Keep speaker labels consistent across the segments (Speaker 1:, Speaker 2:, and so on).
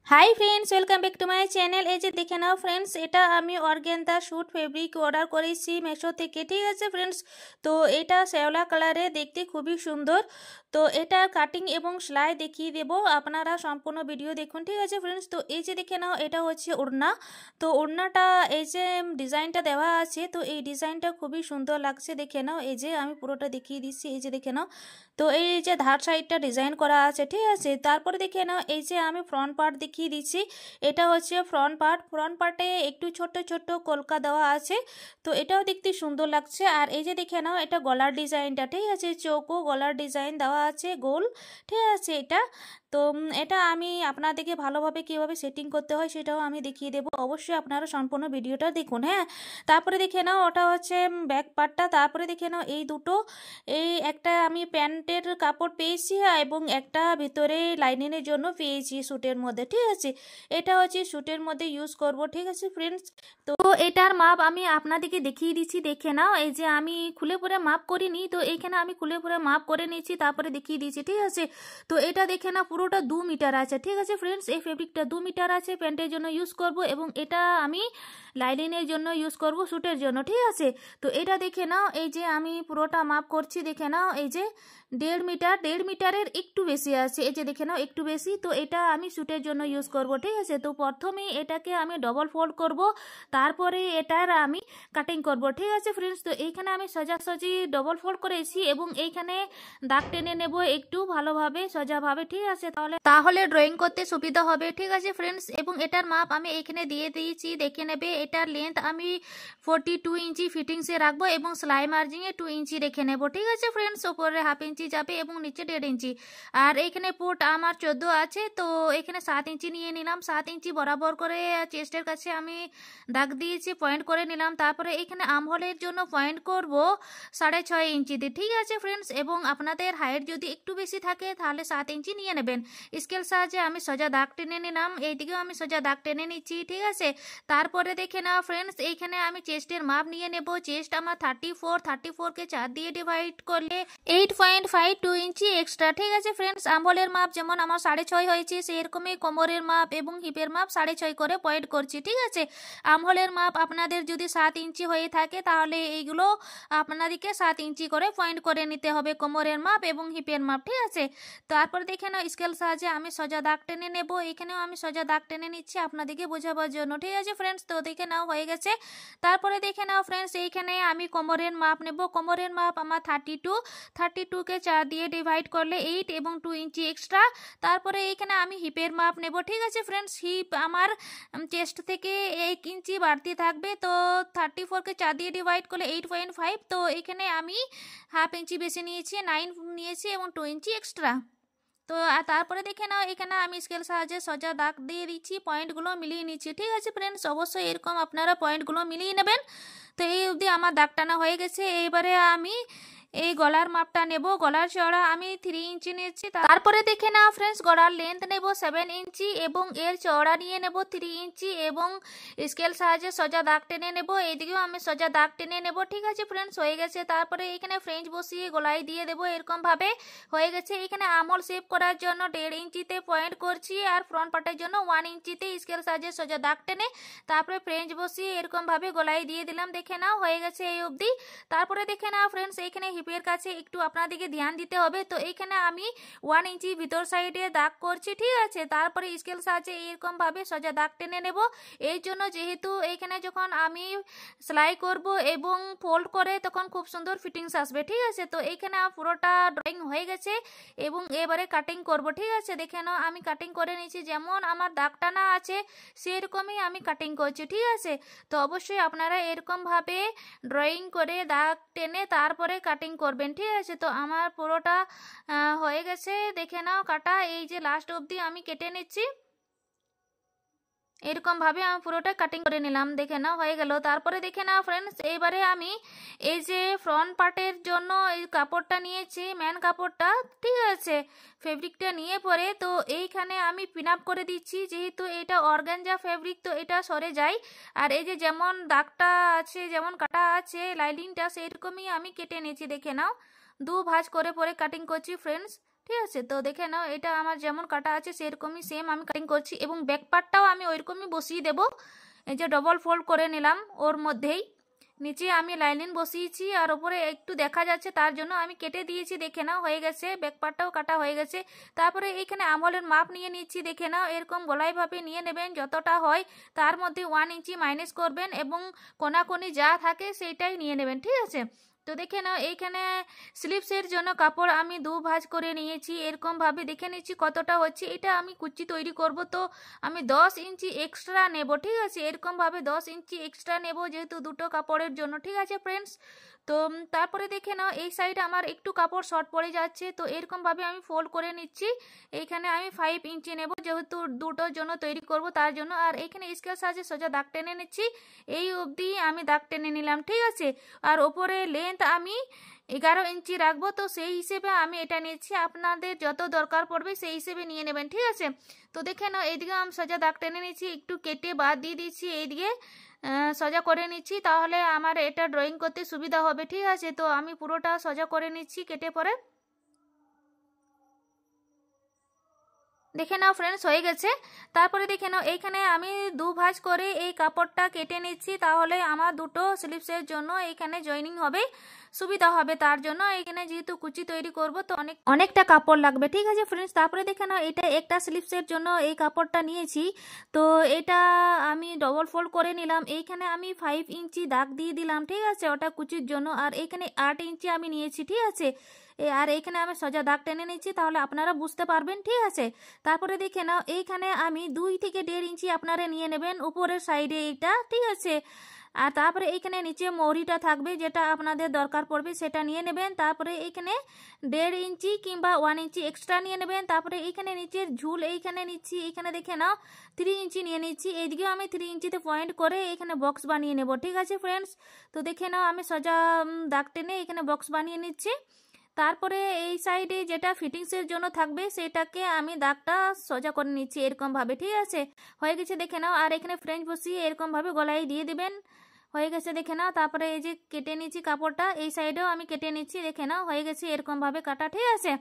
Speaker 1: Hi friends, welcome back to my channel. এই যে দেখে নাও ফ্রেন্ডস, এটা আমি অর্গানজা স্যুট ফেব্রিক অর্ডার করেছি মেশো থেকে। ঠিক আছে ফ্রেন্ডস, তো এটা শ্যাওলা কালারে, দেখতে খুবই সুন্দর। তো এটা কাটিং এবং সেলাই দেখিয়ে দেব, আপনারা সম্পূর্ণ ভিডিও দেখুন। ঠিক আছে ফ্রেন্ডস, তো এই যে দেখে নাও, এটা হচ্ছে ওড়না। তো ওড়নাটা এই যে ডিজাইনটা দেওয়া আছে, তো এই ডিজাইনটা খুবই সুন্দর লাগছে। দেখে নাও, এই যে আমি পুরোটা দেখিয়ে দিচ্ছি। এই যে দেখে নাও, তো এই যে ধার সাইডটা ডিজাইন করা আছে। ঠিক আছে, তারপরে দেখে নাও, এই যে আমি ফ্রন্ট পার্ট দেখিয়ে দিচ্ছি। এটা হচ্ছে ফ্রন্ট পার্টে একটু ছোট ছোট কলকা দেওয়া আছে, তো এটাও দেখতে সুন্দর লাগছে। আর এই যে দেখে নাও, এটা গলার ডিজাইনটা, ঠিক আছে, চৌকো গলার ডিজাইন দেওয়া আছে, গোল। ঠিক আছে, এটা তো এটা আমি আপনাদেরকে ভালোভাবে কীভাবে সেটিং করতে হয় সেটাও আমি দেখিয়ে দেবো। অবশ্যই আপনারা সম্পূর্ণ ভিডিওটা দেখুন। হ্যাঁ, তারপরে দেখে নাও, ওটা হচ্ছে ব্যাক পার্টটা। তারপরে দেখে নাও, এই দুটো, এই একটা আমি প্যান্টের কাপড় পেয়েছি এবং একটা ভিতরে লাইনিংয়ের জন্য পেয়েছি স্যুটের মধ্যে। ঠিক আছে, এটা হচ্ছে স্যুটের মধ্যে ইউজ করব। ঠিক আছে ফ্রেন্ডস, তো এটার মাপ আমি আপনাদেরকে দেখিয়ে দিচ্ছি। দেখে নাও, এই যে আমি খুলে পরে মাপ করিনি, তো এইখানে আমি খুলে পরে মাপ করে নিয়েছি, তারপরে দেখিয়ে দিয়েছি। ঠিক আছে, তো এটা দেখে নাও, পুরোটা 2 মিটার আছে। ঠিক আছে ফ্রেন্ডস, এই ফেব্রিকটা 2 মিটার আছে, প্যান্টের জন্য ইউজ করব এবং এটা আমি লাইনিংয়ের জন্য ইউজ করব, স্যুটের জন্য। ঠিক আছে, তো এটা দেখে নাও, এই যে আমি পুরোটা মাপ করছি। দেখে নাও, এই যে 1.5 মিটারের একটু বেশি আছে। এই যে দেখে নাও, একটু বেশি। তো এটা আমি স্যুটের জন্য ইউজ করব। ঠিক আছে, তো প্রথমে এটাকে আমি ডবল ফোল্ড করব, তারপরে এটার আমি কাটিং করব। ঠিক আছে ফ্রেন্ডস, তো এইখানে আমি সোজাসুজি ডবল ফোল্ড করেছি এবং এইখানে দাগ টেনে নেব একটু ভালোভাবে, সোজাভাবে। ঠিক আছে, তাহলে ড্রয়িং করতে সুবিধা হবে। ঠিক আছে ফ্রেন্ডস, এবং এটার মাপ আমি এখানে দিয়ে দিয়েছি, দেখে নেবে। এটার লেন্থ আমি 42 ইঞ্চি ফিটিংসে রাখবো এবং সেলাই মার্জিংয়ে 2 ইঞ্চি রেখে নেব। ঠিক আছে ফ্রেন্ডস, উপরে 1/2 ইঞ্চি যাবে এবং নিচে 1.5 ইঞ্চি। আর এইখানে পুট আমার 14 আছে, তো এখানে 7 ইঞ্চি নিয়ে নিলাম। 7 ইঞ্চি বরাবর করে চেস্টের কাছে আমি দাগ দিয়েছি, পয়েন্ট করে নিলাম। তারপরে এখানে আর্মহোলের জন্য পয়েন্ট করব 6.5 ইঞ্চিতে। ঠিক আছে ফ্রেন্ডস, এবং আপনাদের হাইট যদি একটু বেশি থাকে তাহলে 7 ইঞ্চি নিয়ে নেবেন। স্কেল সাহায্যে আমি সোজা দাগ টেনে নিলাম, এইদিকেও আমি সোজা দাগ টেনে নিচ্ছি। ঠিক আছে, তারপরে দেখে নাও ফ্রেন্ডস, এইখানে আমি চেস্টের মাপ নিয়ে নেব। চেস্ট আমার 34কে 4 দিয়ে ডিভাইড করলে 8.52 ইঞ্চি এক্সট্রা। ঠিক আছে ফ্রেন্ডস, আম্বলের মাপ যেমন আমার 6.5 হয়েছে, সেরকমই কোমরের মাপ এবং হিপের মাপ 6.5 করে পয়েন্ট করছি। ঠিক আছে, আম্বলের মাপ আপনাদের যদি 7 ইঞ্চি হয়ে থাকে তাহলে এইগুলো আপনাদেরকে 7 ইঞ্চি করে পয়েন্ট করে নিতে হবে, কোমরের মাপ এবং হিপের মাপ। ঠিক আছে, তারপর দেখে নাও, স্কেল সাহায্যে আমি সোজা দাগ টেনে নেব। এখানেও আমি সোজা দাগ টেনে নিচ্ছি আপনাদেরকে বোঝাবার জন্য। ঠিক আছে ফ্রেন্ডস, তো দেখে নাও হয়ে গেছে। তারপরে দেখে নাও ফ্রেন্ডস, এইখানে আমি কোমরের মাপ নেব। কোমরের মাপ আমার 32কে 4 দিয়ে ডিভাইড করলে 8 এবং 2 ইঞ্চি এক্সট্রা। তারপরে এইখানে আমি হিপের মাপ নেব। ঠিক আছে ফ্রেন্ডস, হিপ আমার চেস্ট থেকে 1 ইঞ্চি বাড়তি থাকবে, তো 34কে 4 দিয়ে ডিভাইড করলে 8.5, তো এখানে আমি 1/2 ইঞ্চি বেশি নিয়েছি, 9 নিয়েছি এবং 2 ইঞ্চি এক্সট্রা। তো তারপরে দেখে নাও, এখানে আমি স্কেল সাহায্যে সোজা দাগ দিয়ে দিচ্ছি, পয়েন্টগুলো মিলিয়ে নিচ্ছি। ঠিক আছে ফ্রেন্ডস, অবশ্যই এরকম আপনারা পয়েন্টগুলো মিলিয়ে নেবেন। তো এই অবধি আমার দাগ টানা হয়ে গেছে। এইবারে আমি এই গলার মাপটা নেব। গলার চওড়া আমি 3 ইঞ্চি নিয়েছি। তারপরে দেখে নাও ফ্রেন্ডস, গলার লেন্থ নেব 7 ইঞ্চি এবং এর চওড়া নিয়ে নেব 3 ইঞ্চি এবং স্কেল সাহায্যে সোজা দাগ টেনে নেব। এইদিকেও আমি সোজা দাগ টেনে নেব। ঠিক আছে ফ্রেন্ডস, হয়ে গেছে। তারপরে এখানে ফ্রেঞ্চ বসিয়ে গলায় দিয়ে দেবো, এরকম ভাবে হয়ে গেছে। এখানে আমল শেপ করার জন্য 1.5 ইঞ্চিতে পয়েন্ট করছি আর ফ্রন্ট পার্টের জন্য 1 ইঞ্চিতে স্কেল সাহায্যে সোজা দাগ টেনে তারপরে ফ্রেঞ্চ বসিয়ে এরকম ভাবে গলায় দিয়ে দিলাম। দেখে নাও হয়ে গেছে এই অবধি। তারপরে দেখে নাও ফ্রেন্ডস, এইখানে হিপের কাছে একটু আপনাদেরকে ধ্যান দিতে হবে। তো এইখানে আমি 1 ইঞ্চি ভিতর সাইডে দাগ করছি। ঠিক আছে, তারপরে স্কেল সাহায্যে এরকম ভাবে সোজা দাগ টেনে নেব। এই জন্য যেহেতু এইখানে যখন আমি সেলাই করব এবং ফোল্ড করে তখন খুব সুন্দর ফিটিংস আসবে। ঠিক আছে, তো এইখানে পুরোটা ড্রয়িং হয়ে গেছে এবং এবারে কাটিং করব। ঠিক আছে, দেখে নাও আমি কাটিং করে নিয়েছি, যেমন আমার দাগ টানা আছে সেরকমই আমি কাটিং করছি। ঠিক আছে, তো অবশ্যই আপনারা এরকম ভাবে ড্রয়িং করে দাগ টেনে তারপরে কাটিং করবেন। ঠিক আছে, তো আমার পুরোটা হয়ে গেছে। দেখে নাও কাটা, এই যে লাস্ট অবধি আমি কেটে নিচ্ছি, এরকম ভাবে আমি পুরোটা কাটিং করে নিলাম। দেখে নাও হয়ে গেল। তারপরে দেখে নাও ফ্রেন্ডস, এইবারে আমি এই যে ফ্রন্ট পার্টের জন্য এই কাপড়টা নিয়েছি, ম্যান কাপড়টা। ঠিক আছে, ফেব্রিকটা নিয়ে পরে তো এইখানে আমি পিন আপ করে দিচ্ছি, যেহেতু এটা অর্গানজা ফেব্রিক তো এটা সরে যায়। আর এই যে যেমন দাগটা আছে, যেমন কাটা আছে লাইনিংটা, সেরকমই আমি কেটে নিয়েছি। দেখে নাও 2 ভাঁজ করে পরে কাটিং করছি ফ্রেন্ডস। ঠিক আছে। তো দেখে নাও এটা আমার যেমন কাটা আছে সেরকমই সেম আমি কাটিং করছি এবং ব্যাক পার্টটাও আমি ওইরকমই বসিয়ে দেব। এই যে ডবল ফোল্ড করে নিলাম ওর মধ্যেই, নিচে আমি লাইনিং বসিয়েছি আর ওপরে একটু দেখা যাচ্ছে তার জন্য আমি কেটে দিয়েছি। দেখে নাও হয়ে গেছে, ব্যাক পার্টটাও কাটা হয়ে গেছে। তারপরে এইখানে আমলের মাপ নিয়ে নিচ্ছি। দেখে নাও এরকম গলাইভাবে নিয়ে নেবেন, যতটা হয় তার মধ্যে 1 ইঞ্চি মাইনাস করবেন এবং কোনাকুনি যা থাকে সেইটাই নিয়ে নেবেন। ঠিক আছে। তো দেখে নাও এইখানে স্লিপসের জন্য কাপড় আমি 2 ভাঁজ করে নিয়েছি। এরকম ভাবে দেখে নিচ্ছি কতটা হচ্ছে। এটা আমি কুচি তৈরি করব, তো আমি 10 ইঞ্চি এক্সট্রা নেব। ঠিক আছে, এরকম ভাবে 10 ইঞ্চি এক্সট্রা নেব যেহেতু দুটো কাপড়ের জন্য। ঠিক আছে ফ্রেন্ডস। তো তারপরে দেখে নাও এই সাইড আমার একটু কাপড় শর্ট পড়ে যাচ্ছে, তো এরকম ভাবে আমি ফোল্ড করে নিচ্ছি। এইখানে আমি 5 ইঞ্চি নেব যেহেতু দুটোর জন্য তৈরি করব তার জন্য। আর এখানে স্কেল সাহায্যে সোজা দাগ টেনে নিচ্ছি। এই অবধি আমি দাগ টেনে নিলাম। ঠিক আছে। আর ওপরে লেন্থ আমি 11 ইঞ্চি রাখবো, তো সেই হিসেবে আমি এটা নিচ্ছি। আপনাদের যত দরকার পড়বে সেই হিসেবে নিয়ে নেবেন। ঠিক আছে। তো দেখে নাও এইদিকে আমি সোজা দাগ টেনে নিচ্ছি, একটু কেটে বাদ দিয়ে দিচ্ছি, এইদিকে সোজা করে নিচ্ছি, তাহলে আমার এটা ড্রয়িং করতে সুবিধা হবে। ঠিক আছে। তো আমি পুরোটা সোজা করে নিচ্ছি কেটে পরে। দেখে নাও ফ্রেন্ডস হয়ে গেছে। তারপরে দেখে নাও এইখানে আমি 2 ভাঁজ করে এই কাপড়টা কেটে নিচ্ছি, তাহলে আমার দুটো স্লিপসের জন্য এইখানে জয়েনিং হবে, সুবিধা হবে। তার জন্য এইখানে যেহেতু কুচি তৈরি করব তো অনেকটা কাপড় লাগবে। ঠিক আছে ফ্রেন্ডস। তারপরে দেখে নাও এটা একটা স্লিপসের জন্য এই কাপড়টা নিয়েছি, তো এটা আমি ডবল ফোল্ড করে নিলাম। এইখানে আমি 5 ইঞ্চি দাগ দিয়ে দিলাম। ঠিক আছে, ওটা কুচির জন্য। আর এইখানে 8 ইঞ্চি আমি নিয়েছি। ঠিক আছে। আর এইখানে আমি সোজা দাগ টেনে নিচ্ছি, তাহলে আপনারা বুঝতে পারবেন। ঠিক আছে। তারপরে দেখে নাও এইখানে আমি 2 থেকে 1.5 ইঞ্চি আপনারা নিয়ে নেবেন উপরের সাইডে এইটা। ঠিক আছে। আর তারপরে এইখানে নিচে মৌরিটা থাকবে, যেটা আপনাদের দরকার পড়বে সেটা নিয়ে নেবেন। তারপরে এইখানে 1.5 ইঞ্চি কিংবা 1 ইঞ্চি এক্সট্রা নিয়ে নেবেন। তারপরে এইখানে নিচের ঝুল এইখানে নিচ্ছি, এইখানে দেখে নাও 3 ইঞ্চি নিয়ে নিচ্ছি। এইদিকেও আমি 3 ইঞ্চিতে পয়েন্ট করে এখানে বক্স বানিয়ে নেব। ঠিক আছে ফ্রেন্ডস। তো দেখে নাও আমি সোজা দাগ টেনে এখানে বক্স বানিয়ে নিচ্ছি। তারপরে এই সাইডে যেটা ফিটিংসের জন্য থাকবে সেটাকে আমি দাগটা সোজা করে নিচ্ছি এরকম ভাবে। ঠিক আছে, হয়ে গেছে দেখে নাও। আর এখানে ফ্রেঞ্চ বসিয়ে এরকম ভাবে গলায় দিয়ে দিবেন। হয়ে গেছে দেখে নাও। তারপরে এই যে কেটে নিচ্ছি কাপড়টা, এই সাইডেও আমি কেটে নিচ্ছি। দেখে নাও হয়ে গেছে এরকম ভাবে কাটা। ঠিক আছে।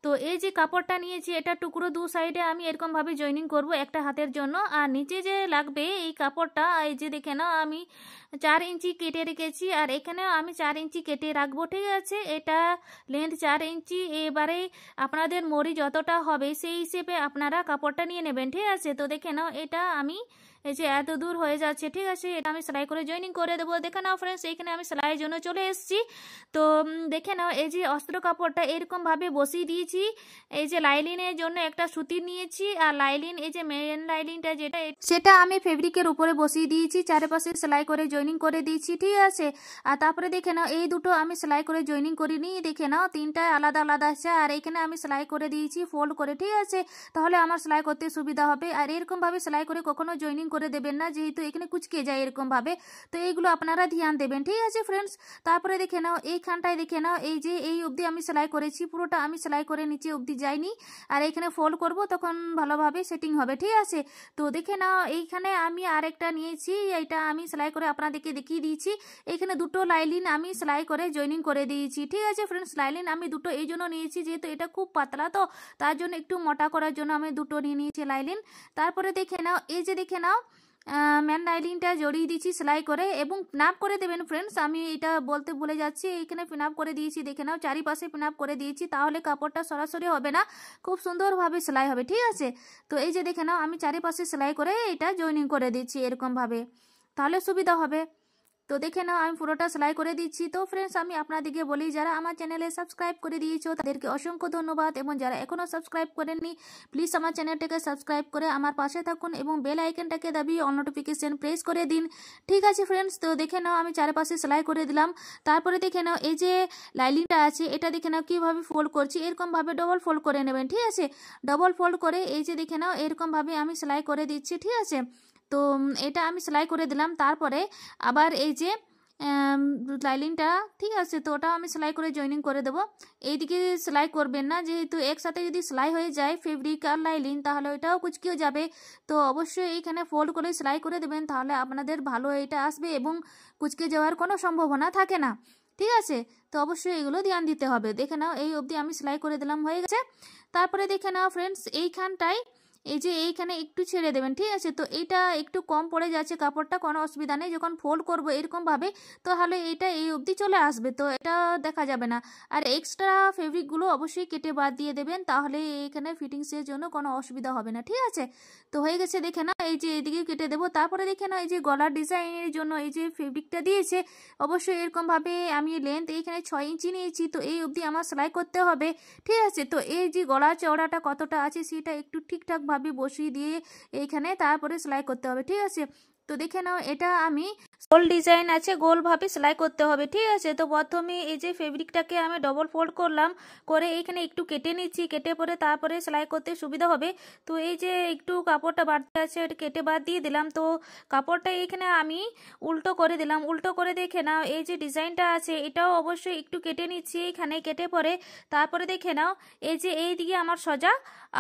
Speaker 1: তো এই যে কাপড়টা নিয়েছি এটা টুকরো 2 সাইডে আমি এরকম ভাবে জয়েনিং করব একটা হাতের জন্য। আর নিচে যে লাগবে এই কাপড়টা, এই যে দেখে নাও আমি 4 ইঞ্চি কেটে রেখেছি, আর এখানেও আমি 4 ইঞ্চি কেটে রাখবো। ঠিক আছে, এটা লেন্থ 4 ইঞ্চি। এবারে আপনাদের মরি যতটা হবে সেই হিসেবে আপনারা কাপড়টা নিয়ে নেবেন। ঠিক আছে। তো দেখে নাও এটা আমি এই যে এত দূর হয়ে যাচ্ছে। ঠিক আছে, এটা আমি সেলাই করে জয়েনিং করে দেবো। দেখে নাও ফ্রেন্ডস এইখানে আমি সেলাইয়ের জন্য চলে এসেছি। তো দেখে নাও এই যে অস্ত্র কাপড়টা এরকম ভাবে বসিয়ে দিয়েছি। এই যে লাইলিনের জন্য একটা সুতি নিয়েছি, আর লাইলিন এই যে মেন লাইলিনটা যেটা সেটা আমি ফেব্রিকের উপরে বসিয়ে দিয়েছি, চারপাশে সেলাই করে জয়েনিং করে দিয়েছি। ঠিক আছে। আর তারপরে দেখে নাও এই দুটো আমি সেলাই করে জয়েনিং করিনি। দেখে নাও তিনটায় আলাদা আলাদা আছে, আর এখানে আমি সেলাই করে দিয়েছি ফোল্ড করে। ঠিক আছে, তাহলে আমার সেলাই করতে সুবিধা হবে। আর এরকম ভাবে সেলাই করে কখনো জয়েনিং করে দেবেন না, যেহেতু এখানে কুচকে যায় এরকম ভাবে। তো এইগুলো আপনারা ধ্যান দেবেন। ঠিক আছে ফ্রেন্ডস। তারপরে দেখে নাও এইখানটায় দেখে নাও এই যে এই অবধি আমি সেলাই করেছি, পুরোটা আমি সেলাই করে নিচে অবধি যাইনি। আর এইখানে ফোল্ড করব তখন ভালোভাবে সেটিং হবে। ঠিক আছে। তো দেখে নাও এইখানে আমি আরেকটা নিয়েছি, এটা আমি সেলাই করে আপনাদেরকে দেখিয়ে দিয়েছি। এইখানে দুটো লাইলিন আমি সেলাই করে জয়েনিং করে দিয়েছি। ঠিক আছে ফ্রেন্ডস, লাইলিন আমি দুটো এই জন্য নিয়েছি যেহেতু এটা খুব পাতলা, তো তার জন্য একটু মোটা করার জন্য আমি দুটো নিয়ে নিয়েছি লাইলিন। তারপরে দেখে নাও এই যে দেখে নাও ম্যান লাইলিনটা জড়িয়ে দিয়েছি সেলাই করে, এবং পিনাপ করে দেবেন ফ্রেন্ডস। আমি এটা বলতে ভুলে যাচ্ছি, এখানে পিনাপ করে দিয়েছি। দেখে নাও চারিপাশে পিনাপ করে দিয়েছি, তাহলে কাপড়টা সরাসরি হবে না, খুব সুন্দরভাবে সেলাই হবে। ঠিক আছে। তো এই যে দেখে নাও আমি চারিপাশে সেলাই করে এটা জয়েনিং করে দিচ্ছি এরকম ভাবে, তাহলে সুবিধা হবে। তো দেখে নাও আমি পুরোটা সেলাই করে দিচ্ছি। তো ফ্রেন্ডস আমি আপনাদেরকে বলি, যারা আমার চ্যানেলে সাবস্ক্রাইব করে দিয়েছো তাদেরকে অসংখ্য ধন্যবাদ, এবং যারা এখনও সাবস্ক্রাইব করেননি প্লিজ আমার চ্যানেলটাকে সাবস্ক্রাইব করে আমার পাশে থাকুন এবং বেল আইকনটাকে দাবিয়ে অল নোটিফিকেশন প্রেস করে দিন। ঠিক আছে ফ্রেন্ডস। তো দেখে নাও আমি চারপাশে সেলাই করে দিলাম। তারপরে দেখে নাও এই যে লাইলিনটা আছে এটা দেখে নাও কীভাবে ফোল্ড করছি, এরকমভাবে ডবল ফোল্ড করে নেবেন। ঠিক আছে, ডবল ফোল্ড করে এই যে দেখে নাও এরকমভাবে আমি সেলাই করে দিচ্ছি। ঠিক আছে। তো এটা আমি সেলাই করে দিলাম। তারপরে আবার এই যে লাইলিনটা, ঠিক আছে, তো ওটাও আমি সেলাই করে জয়েনিং করে দেবো। এইদিকে সেলাই করবেন না, যেহেতু একসাথে যদি সেলাই হয়ে যায় ফেব্রিক আর লাইলিন তাহলে ওইটাও কুচকেও যাবে। তো অবশ্যই এইখানে ফোল্ড করে সেলাই করে দেবেন, তাহলে আপনাদের ভালো এটা আসবে এবং কুচকে যাওয়ার কোনো সম্ভাবনা থাকে না। ঠিক আছে। তো অবশ্যই এগুলো ধ্যান দিতে হবে। দেখে নাও এই অবধি আমি সেলাই করে দিলাম, হয়ে গেছে। তারপরে দেখে নাও ফ্রেন্ডস, এইখানটায় এই যে এইখানে একটু ছেড়ে দেবেন, ঠিক আছে। তো এটা একটু কম পড়ে যাচ্ছে কাপড়টা, কোনো অসুবিধা নেই, যখন ফোল্ড করবো এরকমভাবে তাহলে এটা এই অবধি চলে আসবে, তো এটা দেখা যাবে না। আর এক্সট্রা ফেব্রিকগুলো অবশ্যই কেটে বাদ দিয়ে দেবেন, তাহলে এখানে ফিটিংসের জন্য কোনো অসুবিধা হবে না, ঠিক আছে। তো হয়ে গেছে, দেখে না এই যে এদিকে কেটে দেবো। তারপরে দেখে না এই যে গলার ডিজাইনের জন্য এই যে ফেব্রিকটা দিয়েছে, অবশ্যই এরকমভাবে আমি লেন্থ এইখানে 6 ইঞ্চি নিয়েছি, তো এই অবধি আমার সেলাই করতে হবে, ঠিক আছে। তো এই যে গলার চওড়াটা কতটা আছে সেটা একটু ঠিকঠাকভাবে বসিয়ে দিয়ে এইখানে তারপরে সেলাই করতে হবে, ঠিক আছে। তো দেখে নাও এটা আমি গোল ডিজাইন আছে, গোলভাবে সেলাই করতে হবে, ঠিক আছে। তো প্রথমে এই যে ফেব্রিকটাকে আমি ডবল ফোল্ড করলাম, করে এইখানে একটু কেটে নিচ্ছি, কেটে পরে তারপরে সেলাই করতে সুবিধা হবে। তো এই যে একটু কাপড়টা বাড়তে আছে এটা কেটে বাদ দিয়ে দিলাম। তো কাপড়টা এইখানে আমি উল্টো করে দিলাম, উল্টো করে দেখে নাও এই যে ডিজাইনটা আছে এটাও অবশ্যই একটু কেটে নিচ্ছি এখানে, কেটে পরে তারপরে দেখে নাও এই যে এই দিকে আমার সোজা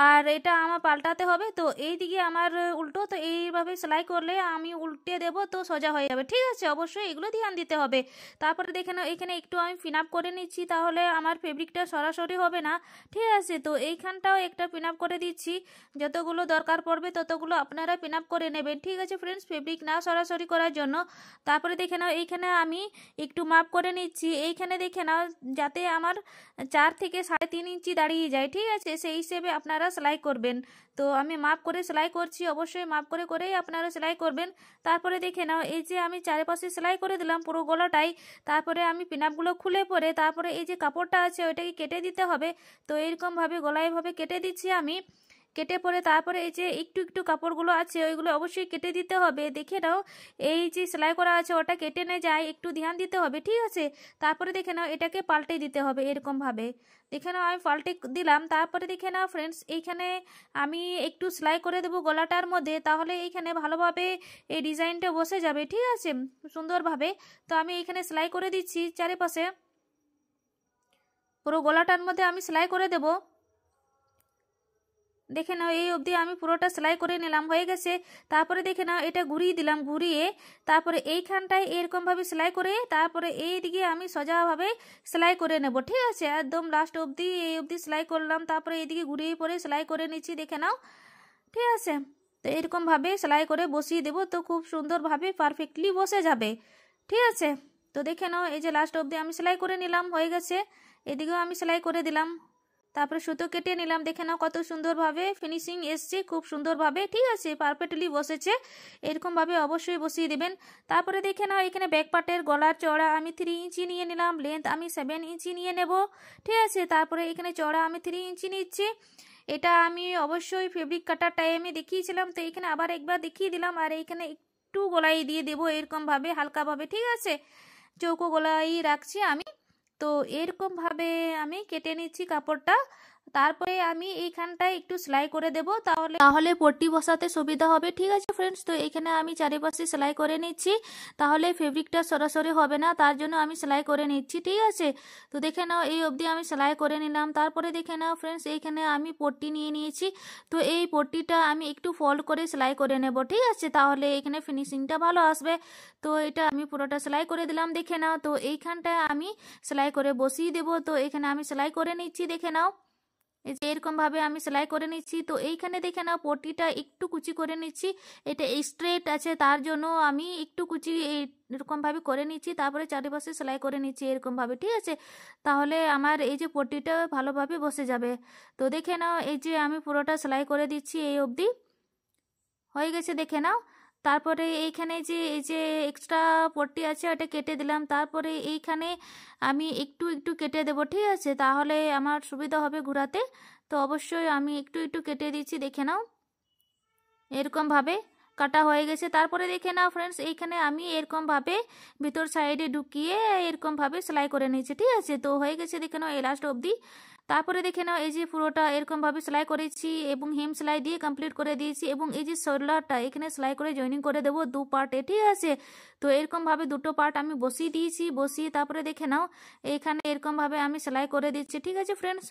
Speaker 1: আর এটা আমার পাল্টাতে হবে, তো এই দিকে আমার উল্টো। তো এইভাবে সেলাই করলে আমি উল্টে দেব তো সোজা হয়ে যাবে, ঠিক আছে। অবশ্যই এগুলো ধ্যান দিতে হবে। তারপরে দেখে নাও এখানে একটু আমি পিন আপ করে নিচ্ছি, তাহলে আমার ফেব্রিকটা সরাসরি হবে না, ঠিক আছে। তো এইখানটাও একটা পিন আপ করে দিচ্ছি, যতগুলো দরকার পড়বে ততগুলো আপনারা পিন আপ করে নেবেন, ঠিক আছে ফ্রেন্ডস, ফেব্রিক না সরাসরি করার জন্য। তারপরে দেখে নাও এইখানে আমি একটু মাপ করে নিচ্ছি, এইখানে দেখে নাও যাতে আমার 4 থেকে 3.5 ইঞ্চি দাঁড়িয়ে যায়, ঠিক আছে, সেই হিসেবে আপনারা সেলাই করবেন। তো আমি মাপ করে সেলাই করছি, অবশ্যই মাপ করে করেই আপনারা সেলাই করবেন। তারপরে দেখে নাও এই যে আমি চারপাশে সেলাই করে দিলাম পুরো গলাটাই। তারপরে আমি পিনাপগুলো খুলে পরে তারপরে এই যে কাপড়টা আছে ওইটাকে কেটে দিতে হবে। তো এইরকমভাবে গলায় এভাবে কেটে দিচ্ছি আমি, কেটে পরে তারপরে এই যে একটু একটু কাপড়গুলো আছে ওইগুলো অবশ্যই কেটে দিতে হবে। দেখে নাও এই যে সেলাই করা আছে ওটা কেটে না যায়, একটু ধ্যান দিতে হবে, ঠিক আছে। তারপরে দেখে নাও এটাকে পাল্টে দিতে হবে এরকমভাবে। দেখে নাও আমি পাল্টে দিলাম। তারপরে দেখে নাও ফ্রেন্ডস এইখানে আমি একটু সেলাই করে দেবো গলাটার মধ্যে, তাহলে এইখানে ভালোভাবে এই ডিজাইনটা বসে যাবে, ঠিক আছে, সুন্দরভাবে। তো আমি এইখানে সেলাই করে দিচ্ছি চারিপাশে, পুরো গলাটার মধ্যে আমি সেলাই করে দেবো। দেখে নাও এই অবধি আমি পুরোটা সেলাই করে নিলাম, হয়ে গেছে। তারপরে দেখে নাও এটা ঘুরিয়ে দিলাম, ঘুরিয়ে তারপরে এইখানটায় এরকমভাবে সেলাই করে তারপরে এই দিকে আমি সোজাভাবে সেলাই করে নেব, ঠিক আছে, একদম লাস্ট অবধি এই অবধি সেলাই করলাম। তারপরে এইদিকে ঘুরিয়ে পরে সেলাই করে নিচ্ছি, দেখে নাও, ঠিক আছে। তো এরকমভাবে সেলাই করে বসিয়ে দেবো, তো খুব সুন্দরভাবে পারফেক্টলি বসে যাবে, ঠিক আছে। তো দেখে নাও এই যে লাস্ট অবধি আমি সেলাই করে নিলাম, হয়ে গেছে। এদিকেও আমি সেলাই করে দিলাম, তারপরে সুতো কেটে নিলাম। দেখে নাও কত সুন্দরভাবে ফিনিশিং এসছে, খুব সুন্দরভাবে, ঠিক আছে, পারফেক্টলি বসেছে। এরকমভাবে অবশ্যই বসিয়ে দেবেন। তারপরে দেখে নাও এখানে ব্যাক পার্টের গলার চওড়া আমি 3 ইঞ্চি নিয়ে নিলাম, লেন্থ আমি 7 ইঞ্চি নিয়ে নেব, ঠিক আছে। তারপরে এখানে চওড়া আমি 3 ইঞ্চি নিচ্ছি। এটা আমি অবশ্যই ফেব্রিক কাটার টাইমে দেখিয়েছিলাম, তো এখানে আবার একবার দেখিয়ে দিলাম। আর এইখানে একটু গলাই দিয়ে দেবো এরকমভাবে হালকাভাবে, ঠিক আছে, চৌকো গলাই রাখছি আমি। তো এরকমভাবে আমি কেটে নিচ্ছি কাপড়টা। তারপরে আমি এইখানটায় একটু সেলাই করে দেব, তাহলে তাহলে পট্টি বসাতে সুবিধা হবে, ঠিক আছে ফ্রেন্ডস। তো এখানে আমি চারিপাশে সেলাই করে নিচ্ছি, তাহলে ফেব্রিকটা সরাসরি হবে না, তার জন্য আমি সেলাই করে নিচ্ছি, ঠিক আছে। তো দেখে নাও এই অবধি আমি সেলাই করে নিলাম। তারপরে দেখে নাও ফ্রেন্ডস এইখানে আমি পট্টি নিয়ে নিয়েছি, তো এই পট্টিটা আমি একটু ফোল্ড করে সেলাই করে নেব, ঠিক আছে, তাহলে এখানে ফিনিশিংটা ভালো আসবে। তো এটা আমি পুরোটা সেলাই করে দিলাম, দেখে নাও। তো এইখানটায় আমি সেলাই করে বসিয়ে দেব। তো এখানে আমি সেলাই করে নিচ্ছি, দেখে নাও এই যে এরকমভাবে আমি সেলাই করে নিচ্ছি। তো এইখানে দেখে নাও পট্টিটা একটু কুচি করে নিচ্ছি, এটা স্ট্রেট আছে তার জন্য আমি একটু কুচি এরকমভাবে করে নিচ্ছি। তারপরে চারিপাশে সেলাই করে নিচ্ছি এরকমভাবে, ঠিক আছে, তাহলে আমার এই যে পট্টিটা ভালোভাবে বসে যাবে। তো দেখে নাও এই যে আমি পুরোটা সেলাই করে দিচ্ছি এই অবধি, হয়ে গেছে, দেখে নাও। তারপরে এইখানে যে এই যে এক্সট্রা পট্টি আছে ওটা কেটে দিলাম। তারপরে এইখানে আমি একটু একটু কেটে দেবো, ঠিক আছে, তাহলে আমার সুবিধা হবে ঘোরাতে। তো অবশ্যই আমি একটু একটু কেটে দিচ্ছি, দেখে নাও এরকমভাবে কাটা হয়ে গেছে। তারপরে দেখে নাও ফ্রেন্ডস এইখানে আমি এরকমভাবে ভিতর সাইডে ঢুকিয়ে এরকমভাবে সেলাই করে নিয়েছি, ঠিক আছে। তো হয়ে গেছে, দেখে নাও এই লাস্ট অবধি। তারপরে দেখে নাও এই যে পুরোটা এরকমভাবে সেলাই করেছি এবং হেম সেলাই দিয়ে কমপ্লিট করে দিয়েছি, এবং এই যে শোল্ডারটা এখানে সেলাই করে জয়েনিং করে দেবো 2 পার্টে, ঠিক আছে। তো এরকমভাবে 2টো পার্ট আমি বসিয়ে দিয়েছি, বসিয়ে তারপরে দেখে নাও এখানে এরকমভাবে আমি সেলাই করে দিচ্ছি, ঠিক আছে ফ্রেন্ডস।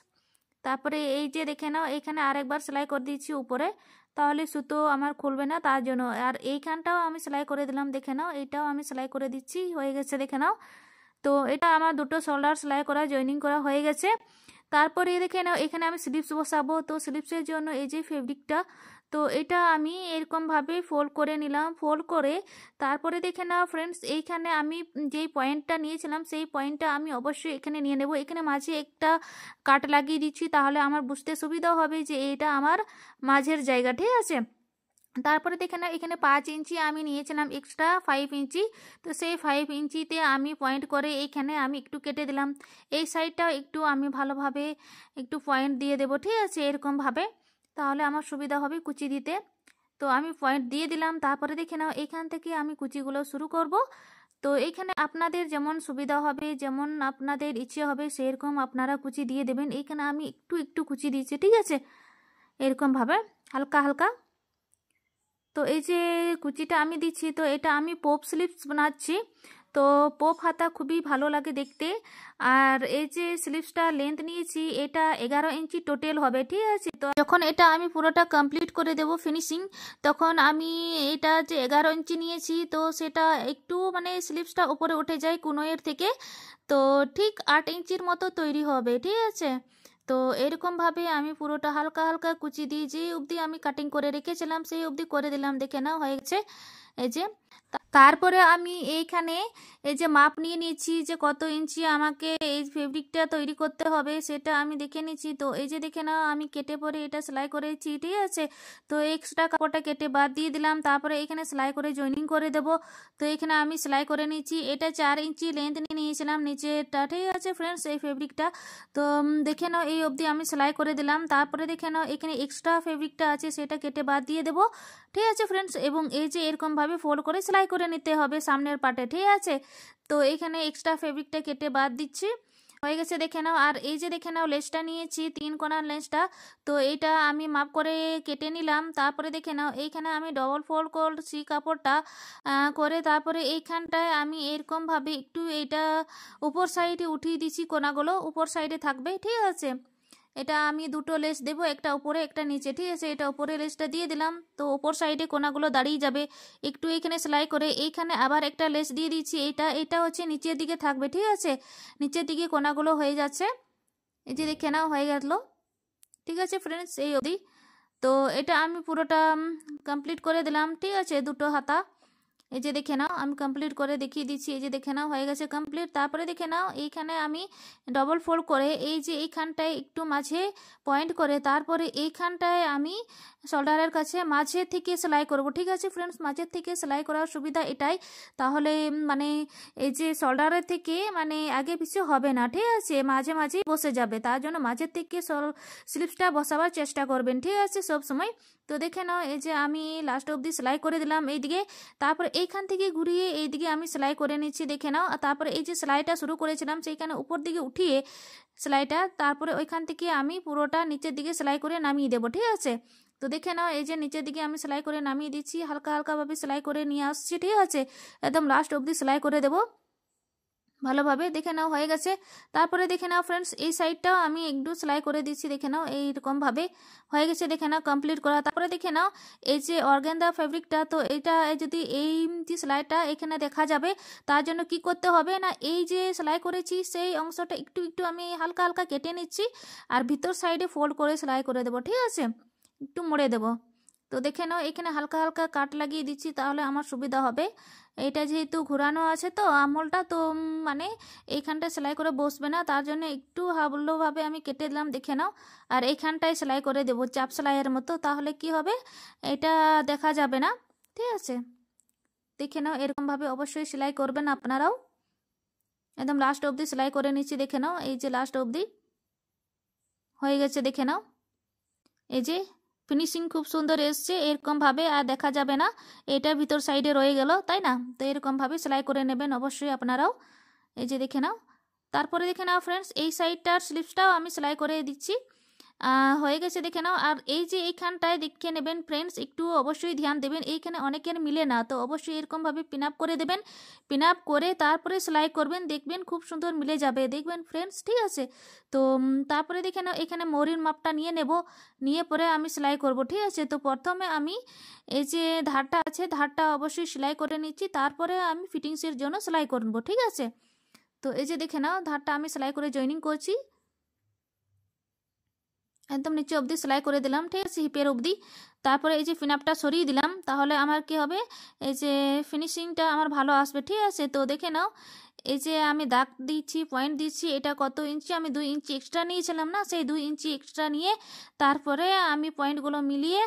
Speaker 1: তারপরে এই যে দেখে নাও এখানে আরেকবার সেলাই করে দিচ্ছি উপরে, তাহলে সুতো আমার খুলবে না তার জন্য। আর এইখানটাও আমি সেলাই করে দিলাম, দেখে নাও এইটাও আমি সেলাই করে দিচ্ছি, হয়ে গেছে, দেখে নাও। তো এটা আমার দুটো শোল্ডার সেলাই করা জয়েনিং করা হয়ে গেছে। তারপরে দেখে নাও এখানে আমি স্লিপস বসাবো। তো স্লিপসের জন্য এই যে ফেব্রিকটা, তো এটা আমি এরকমভাবে ফোল্ড করে নিলাম। ফোল্ড করে তারপরে দেখে নাও ফ্রেন্ডস, এইখানে আমি যেই পয়েন্টটা নিয়েছিলাম সেই পয়েন্টটা আমি অবশ্যই এখানে নিয়ে নেব। এখানে মাঝে একটা কাট লাগিয়ে দিচ্ছি, তাহলে আমার বুঝতে সুবিধা হবে যে এটা আমার মাঝের জায়গা, ঠিক আছে। তারপরে দেখে নাও এখানে 5 ইঞ্চি আমি নিয়েছিলাম এক্সট্রা 5 ইঞ্চি। তো সেই 5 ইঞ্চিতে আমি পয়েন্ট করে এইখানে আমি একটু কেটে দিলাম। এই সাইডটাও একটু আমি ভালোভাবে একটু পয়েন্ট দিয়ে দেবো, ঠিক আছে, এরকমভাবে, তাহলে আমার সুবিধা হবে কুচি দিতে। তো আমি পয়েন্ট দিয়ে দিলাম। তারপরে দেখে নাও এখান থেকে আমি কুচিগুলো শুরু করব। তো এইখানে আপনাদের যেমন সুবিধা হবে, যেমন আপনাদের ইচ্ছে হবে সেরকম আপনারা কুচি দিয়ে দেবেন। এইখানে আমি একটু একটু কুচি দিয়েছি, ঠিক আছে, এরকমভাবে হালকা হালকা। তো এই যে কুচিটা আমি দিচ্ছি, তো এটা আমি পপ স্লিপস বানাচ্ছি। তো পপ হাতা খুবই ভালো লাগে দেখতে। আর এই যে স্লিপসটা লেন্থ নিয়েছি এটা 11 ইঞ্চি টোটাল হবে, ঠিক আছে। তো যখন এটা আমি পুরোটা কমপ্লিট করে দেব ফিনিশিং, তখন আমি এটা যে 11 ইঞ্চি নিয়েছি তো সেটা একটু মানে স্লিপসটা উপরে উঠে যায় কোনোয়ের থেকে, তো ঠিক 8 ইঞ্চির মতো তৈরি হবে, ঠিক আছে। তো এরকমভাবে আমি পুরোটা হালকা হালকা কুচি দিয়ে যে অবধি আমি কাটিং করে রেখেছিলাম সেই অবধি করে দিলাম। দেখে নাও হয়ে গেছে। এই যে তারপরে আমি এইখানে এই যে মাপ নিয়ে নিয়েছি যে কত ইঞ্চি আমাকে এই ফেব্রিকটা তৈরি করতে হবে সেটা আমি দেখে নিচ্ছি। তো এই যে দেখে নাও আমি কেটে পরে এটা সেলাই করেছি, ঠিক আছে। তো এক্সট্রা কাপড়টা কেটে বাদ দিয়ে দিলাম। তারপরে এখানে সেলাই করে জয়েনিং করে দেব। তো এখানে আমি সেলাই করে নিচ্ছি। এটা 4 ইঞ্চি লেন্থ নিয়ে নিয়েছিলাম নিচেটা, ঠিক আছে ফ্রেন্ডস, এই ফেব্রিকটা। তো দেখে নাও এই অবধি আমি সেলাই করে দিলাম। তারপরে দেখে নাও এখানে এক্সট্রা ফেব্রিকটা আছে সেটা কেটে বাদ দিয়ে দেবো, ঠিক আছে ফ্রেন্ডস। এবং এই যে এরকমভাবে ফোল্ড করে সেলাই করে নিতে হবে সামনের পার্টে, ঠিক আছে। তো এখানে এক্সট্রা ফেব্রিকটা কেটে বাদ দিচ্ছি, হয়ে গেছে দেখে নাও। আর এই যে দেখে নাও লেসটা নিয়েছি 3 কোণার লেসটা, তো এটা আমি মাপ করে কেটে নিলাম। তারপরে দেখে নাও এইখানে আমি ডবল ফোল্ড করছি কাপড়টা করে, তারপরে এইখানটায় আমি এরকমভাবে একটু এটা উপর সাইডে উঠিয়ে দিচ্ছি, কোণাগুলো উপর সাইডে থাকবে, ঠিক আছে। এটা আমি দুটো লেস দেবো, একটা উপরে একটা নিচে, ঠিক আছে। এটা উপরে লেসটা দিয়ে দিলাম, তো উপর সাইডে কোণাগুলো দাঁড়িয়ে যাবে। একটু এখানে সেলাই করে এইখানে আবার একটা লেস দিয়ে দিচ্ছি, এটা হচ্ছে নিচের দিকে থাকবে, ঠিক আছে। নিচের দিকে কোণাগুলো হয়ে যাচ্ছে, এই যে দেখে নাও হয়ে গেল, ঠিক আছে ফ্রেন্ডস, এই অবধি। তো এটা আমি পুরোটা কমপ্লিট করে দিলাম, ঠিক আছে, দুটো হাতা। এই যে দেখে নাও আমি কমপ্লিট করে দেখিয়ে দিচ্ছি, এই যে দেখে নাও হয়ে গেছে কমপ্লিট। তারপরে দেখে নাও এইখানে আমি ডবল ফোল্ড করে এই যে এইখানটায় একটু মাঝে পয়েন্ট করে তারপরে এইখানটায় আমি শোল্ডারের কাছে মাঝে থেকে সেলাই করব, ঠিক আছে ফ্রেন্ডস। মাঝের থেকে সেলাই করার সুবিধা এটাই, তাহলে মানে এই যে শোল্ডারের থেকে মানে আগে পিছু হবে না, ঠিক আছে, মাঝে মাঝেই বসে যাবে। তার জন্য মাঝের থেকে স্লিপসটা বসাবার চেষ্টা করবেন, ঠিক আছে, সব সময়। তো দেখে নাও এই যে আমি লাস্ট অবধি সেলাই করে দিলাম এইদিকে। তারপরে এইখান থেকে ঘুরিয়ে এইদিকে আমি সেলাই করে নিচ্ছি, দেখে নাও। আর তারপরে এই যে সেলাইটা শুরু করেছিলাম সেইখানে উপর দিকে উঠিয়ে সেলাইটা, তারপরে ওইখান থেকে আমি পুরোটা নিচের দিকে সেলাই করে নামিয়ে দেবো, ঠিক আছে। তো দেখে নাও এই যে নিচের দিকে আমি সেলাই করে নামিয়ে দিচ্ছি, হালকা হালকাভাবে সেলাই করে নিয়ে আসছি, ঠিক আছে। একদম লাস্ট অবধি সেলাই করে দেবো ভালোভাবে, দেখে নাও হয়ে গেছে। তারপরে দেখে নাও ফ্রেন্ডস এই সাইডটাও আমি একটু সেলাই করে দিচ্ছি, দেখে নাও এইরকমভাবে হয়ে গেছে, দেখে নাও কমপ্লিট করা। তারপরে দেখে নাও এই যে অর্গানজা ফেব্রিকটা, তো এটা যদি এই যে সেলাইটা এখানে দেখা যাবে তার জন্য কি করতে হবে না, এই যে সেলাই করেছি সেই অংশটা একটু একটু আমি হালকা হালকা কেটে নিচ্ছি আর ভিতর সাইডে ফোল্ড করে সেলাই করে দেবো, ঠিক আছে, একটু মুড়ে দেবো। তো দেখে নাও এখানে হালকা হালকা কাট লাগিয়ে দিচ্ছি, তাহলে আমার সুবিধা হবে। এটা যেহেতু ঘোরানো আছে তো আমলটা, তো মানে এইখানটা সেলাই করে বসবে না, তার জন্য একটু ভালোভাবে আমি কেটে দিলাম, দেখে নাও। আর এইখানটায় সেলাই করে দেবো চাপ সেলাইয়ের মতো, তাহলে কি হবে এটা দেখা যাবে না, ঠিক আছে। দেখে নাও এরকমভাবে অবশ্যই সেলাই করবেন আপনারাও। একদম লাস্ট অবধি সেলাই করে নিচ্ছি, দেখে নাও এই যে লাস্ট অবধি হয়ে গেছে, দেখে নাও এই যে ফিনিশিং খুব সুন্দর এসছে। এরকমভাবে আর দেখা যাবে না, এটা ভিতর সাইডে রয়ে গেল, তাই না। তো এরকমভাবে সেলাই করে নেবেন অবশ্যই আপনারাও, এই যে দেখে নাও। তারপরে দেখে নাও ফ্রেন্ডস এই সাইডটার স্লিপসটাও আমি সেলাই করে দিচ্ছি, হয়ে গেছে, দেখে নাও। আর এই যে এইখানটায় দেখে নেবেন ফ্রেন্ডস, একটু অবশ্যই ধ্যান দেবেন, এইখানে অনেকের মিলে না, তো অবশ্যই এরকমভাবে পিন আপ করে দেবেন। পিন আপ করে তারপরে সেলাই করবেন, দেখবেন খুব সুন্দর মিলে যাবে, দেখবেন ফ্রেন্ডস, ঠিক আছে। তো তারপরে দেখে নাও এখানে মরির মাপটা নিয়ে নেব, নিয়ে পরে আমি সেলাই করব, ঠিক আছে। তো প্রথমে আমি এই যে ধারটা আছে ধারটা অবশ্যই সেলাই করে নিচ্ছি, তারপরে আমি ফিটিংসের জন্য সেলাই করব, ঠিক আছে। তো এই যে দেখে নাও ধারটা আমি সেলাই করে জয়েনিং করছি, একদম নিচে অবধি সেলাই করে দিলাম, ঠিক আছে, হিপের অবধি। তারপরে এই যে পিনআপটা সরিয়ে দিলাম, তাহলে আমার কি হবে, এই যে ফিনিশিংটা আমার ভালো আসবে, ঠিক আছে। তো দেখে নাও এই যে আমি দাগ দিচ্ছি, পয়েন্ট দিচ্ছি, এটা কত ইঞ্চি, আমি 2 ইঞ্চি এক্সট্রা নিয়েছিলাম না, সেই 2 ইঞ্চি এক্সট্রা নিয়ে তারপরে আমি পয়েন্টগুলো মিলিয়ে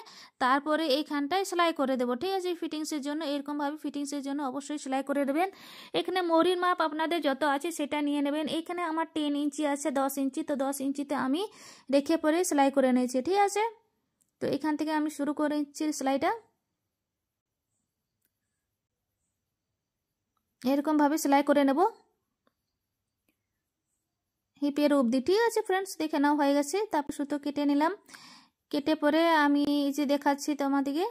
Speaker 1: তারপরে এইখানটায় সেলাই করে দেবো, ঠিক আছে। ফিটিংসের জন্য এরকমভাবে ফিটিংসের জন্য অবশ্যই সেলাই করে দেবেন। এখানে মহরির মাপ আপনাদের যত আছে সেটা নিয়ে নেবেন। এখানে আমার 10 ইঞ্চি আছে, 10 ইঞ্চি, তো 10 ইঞ্চিতে আমি রেখে পরে সেলাই করে নিয়েছি, ঠিক আছে। তো এখান থেকে আমি শুরু করে নিচ্ছি সেলাইটা, এরকমভাবে সেলাই করে নেব হিপের অবধি, ঠিক আছে ফ্রেন্ডস। দেখে নাও হয়ে গেছে। তারপর সুতো কেটে নিলাম, কেটে পরে আমি এই যে দেখাচ্ছি তোমাদেরকে,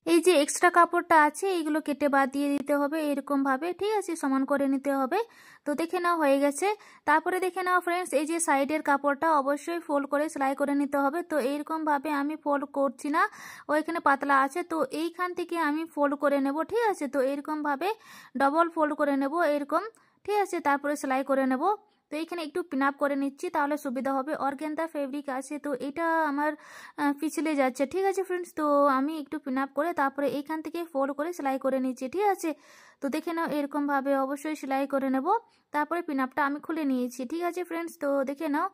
Speaker 1: এই যে এক্সট্রা কাপড়টা আছে এইগুলো কেটে বাদ দিয়ে দিতে হবে এরকমভাবে, ঠিক আছে, সমান করে নিতে হবে। তো দেখে নাও হয়ে গেছে। তারপরে দেখে নাও ফ্রেন্ডস, এই যে সাইডের কাপড়টা অবশ্যই ফোল্ড করে সেলাই করে নিতে হবে। তো এইরকমভাবে আমি ফোল্ড করছি না, ওইখানে পাতলা আছে, তো এইখান থেকে আমি ফোল্ড করে নেব, ঠিক আছে। তো এরকমভাবে ডবল ফোল্ড করে নেব এরকম, ঠিক আছে, তারপরে সেলাই করে নেব। তো এইখানে একটু পিন আপ করে নিচ্ছি, তাহলে সুবিধা হবে। অর্গানজা ফেব্রিক আছে, তো এটা আমার পিছলে যাচ্ছে, ঠিক আছে ফ্রেন্ডস। তো আমি একটু পিন আপ করে তারপরে এইখান থেকে ফোল্ড করে সেলাই করে নিচ্ছি, ঠিক আছে। তো দেখে নাও এরকমভাবে অবশ্যই সেলাই করে নেব। তারপরে পিন আপটা আমি খুলে নিয়েছি, ঠিক আছে ফ্রেন্ডস। তো দেখে নাও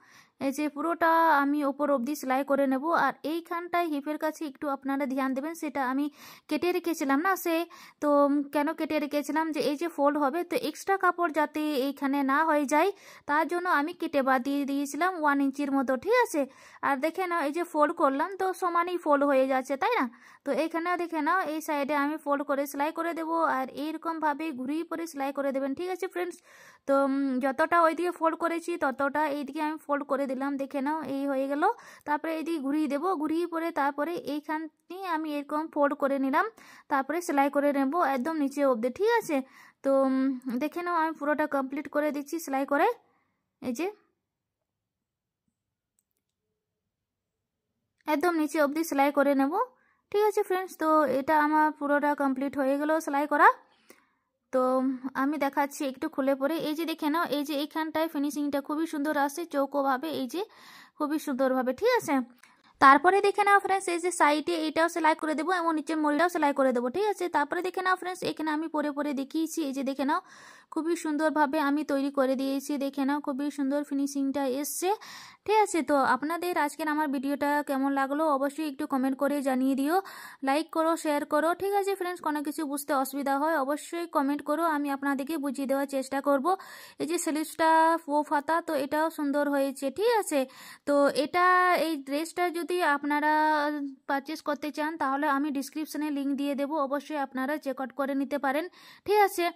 Speaker 1: এই যে পুরোটা আমি ওপর অবধি সেলাই করে নেব। আর এইখানটায় হিপের কাছে একটু আপনারা ধ্যান দেবেন, সেটা আমি কেটে রেখেছিলাম না, সে তো কেন কেটে রেখেছিলাম, যে এই যে ফোল্ড হবে তো এক্সট্রা কাপড় যাতে এইখানে না হয়ে যায়, তার জন্য আমি কেটে বাদ দিয়ে দিয়েছিলাম 1 ইঞ্চির মতো, ঠিক আছে। আর দেখে নাও এই যে ফোল্ড করলাম তো সমানই ফোল্ড হয়ে যাচ্ছে, তাই না। তো এইখানেও দেখে নাও এই সাইডে আমি ফোল্ড করে সেলাই করে দেব, আর এইরকমভাবে ঘুরিয়ে পরে সেলাই করে দেবেন, ঠিক আছে ফ্রেন্ডস। তো যতটা ওইদিকে ফোল্ড করেছি ততটা এইদিকে আমি ফোল্ড করে দিলাম, দেখে নাও এই হয়ে গেল। তারপরে এইদিকে ঘুরিয়ে দেবো, ঘুরিয়ে পরে তারপরে এইখানে আমি এরকম ফোল্ড করে নিলাম, তারপরে সেলাই করে নেব একদম নিচে অবধি, ঠিক আছে। তো দেখে নাও আমি পুরোটা কমপ্লিট করে দিচ্ছি সেলাই করে, এই যে একদম নিচে অবধি সেলাই করে নেব, ঠিক আছে ফ্রেন্ডস। তো এটা আমার পুরোটা কমপ্লিট হয়ে গেল সেলাই করা। তো আমি দেখাচ্ছি একটু খুলে পরে, এই যে দেখে নাও এই যে এইখানটায় ফিনিশিংটা খুবই সুন্দর আসছে চৌকোভাবে, এই যে খুবই সুন্দরভাবে, ঠিক আছে। তারপরে দেখে নাও ফ্রেন্ডস এই যে সাইডে এটাও সেলাই করে দেবো এবং নিচের মরিটাও সেলাই করে দেবো, ঠিক আছে। তারপরে দেখে নাও ফ্রেন্ডস এখানে আমি পরে পরে দেখিয়েছি, এই যে দেখে নাও খুবই সুন্দরভাবে আমি তৈরি করে দিয়েছি, দেখে নাও খুবই সুন্দর ফিনিশিংটা এসছে, ঠিক আছে। তো আপনাদের আজকের আমার ভিডিওটা কেমন লাগলো অবশ্যই একটু কমেন্ট করে জানিয়ে দিও, লাইক করো, শেয়ার করো, ঠিক আছে ফ্রেন্ডস। কোনো কিছু বুঝতে অসুবিধা হয় অবশ্যই কমেন্ট করো, আমি আপনাদেরকে বুঝিয়ে দেওয়ার চেষ্টা করব। এই যে স্লিভসটা পোফ হাতা, তো এটাও সুন্দর হয়েছে, ঠিক আছে। তো এটা এই ড্রেসটা যদি আপনারা পারচেস করতে চান তাহলে আমি ডিসক্রিপশনে লিংক দিয়ে দেবো, অবশ্যই আপনারা চেক আউট করে নিতে পারেন, ঠিক আছে।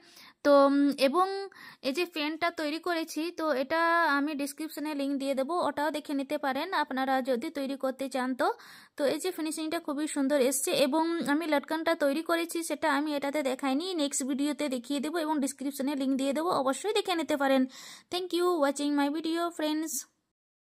Speaker 1: তো এবং এই যে পেনটা তৈরি করেছি তো এটা আমি ডিসক্রিপশনে লিংক দিয়ে দেবো, ওটাও দেখে নিতে পারেন আপনারা যদি তৈরি করতে চান। তো তো এই যে ফিনিশিংটা খুবই সুন্দর এসছে, এবং আমি লটকানটা তৈরি করেছি সেটা আমি এটাতে দেখাইনি, নেক্সট ভিডিওতে দেখিয়ে দেবো এবং ডিসক্রিপশনে লিংক দিয়ে দেবো, অবশ্যই দেখে নিতে পারেন। Thank you watching my video friends.